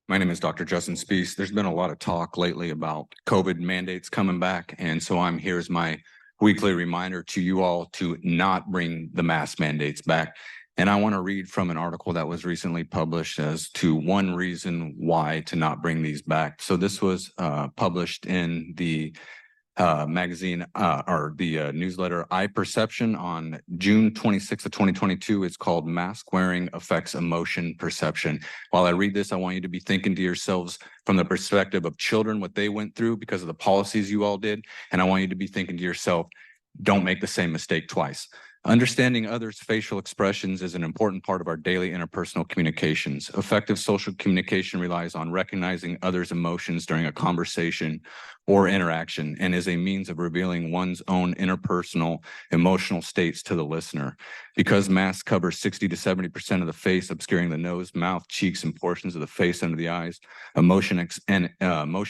My name is Dr. Justin Spees. There's been a lot of talk lately about COVID mandates coming back, and so I'm here as my weekly reminder to you all to not bring the mask mandates back. And I want to read from an article that was recently published as to one reason why to not bring these back. So this was published in the magazine or the newsletter iPerception on June 26th of 2022. It's called Mask Wearing Affects Emotion Perception. While I read this, I want you to be thinking to yourselves from the perspective of children, what they went through because of the policies you all did. And I want you to be thinking to yourself, don't make the same mistake twice. Understanding others' facial expressions is an important part of our daily interpersonal communications. Effective social communication relies on recognizing others' emotions during a conversation or interaction and is a means of revealing one's own interpersonal emotional states to the listener. Because masks cover 60 to 70% of the face, obscuring the nose, mouth, cheeks, and portions of the face under the eyes, emotion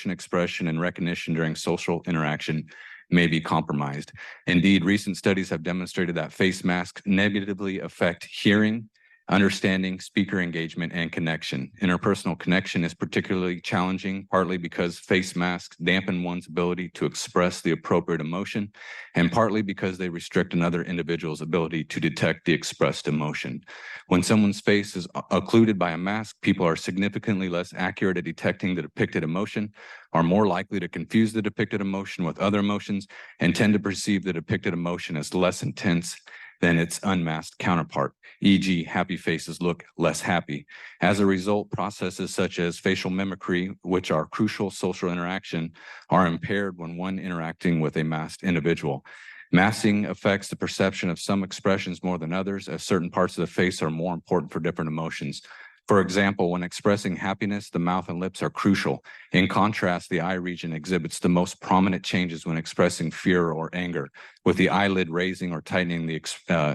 expression and recognition during social interaction may be compromised. Indeed, recent studies have demonstrated that face masks negatively affect hearing, understanding, speaker engagement, and connection. Interpersonal connection is particularly challenging, partly because face masks dampen one's ability to express the appropriate emotion, and partly because they restrict another individual's ability to detect the expressed emotion. When someone's face is occluded by a mask, people are significantly less accurate at detecting the depicted emotion, are more likely to confuse the depicted emotion with other emotions, and tend to perceive the depicted emotion as less intense than its unmasked counterpart, e.g. happy faces look less happy. As a result, processes such as facial mimicry, which are crucial social interaction, are impaired when one interacting with a masked individual. Masking affects the perception of some expressions more than others, as certain parts of the face are more important for different emotions. For example, when expressing happiness, the mouth and lips are crucial. In contrast, the eye region exhibits the most prominent changes when expressing fear or anger, with the eyelid raising or tightening the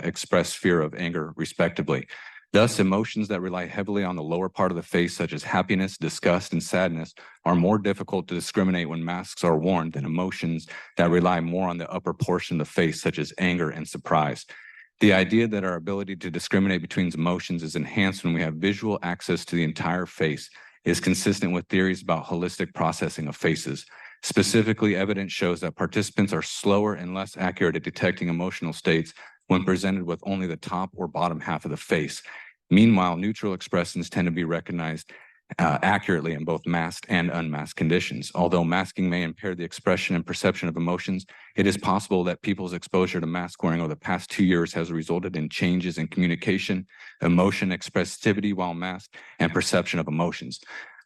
expressed fear of anger, respectively. Thus, emotions that rely heavily on the lower part of the face, such as happiness, disgust, and sadness, are more difficult to discriminate when masks are worn than emotions that rely more on the upper portion of the face, such as anger and surprise. The idea that our ability to discriminate between emotions is enhanced when we have visual access to the entire face is consistent with theories about holistic processing of faces. Specifically, evidence shows that participants are slower and less accurate at detecting emotional states when presented with only the top or bottom half of the face. Meanwhile, neutral expressions tend to be recognized accurately in both masked and unmasked conditions. Although masking may impair the expression and perception of emotions, it is possible that people's exposure to mask wearing over the past 2 years has resulted in changes in communication, emotion, expressivity while masked, and perception of emotions.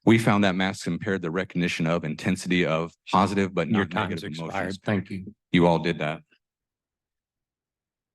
We found that masks impaired the recognition of intensity of positive but Your not time's negative expired. emotions. Thank you. You all did that.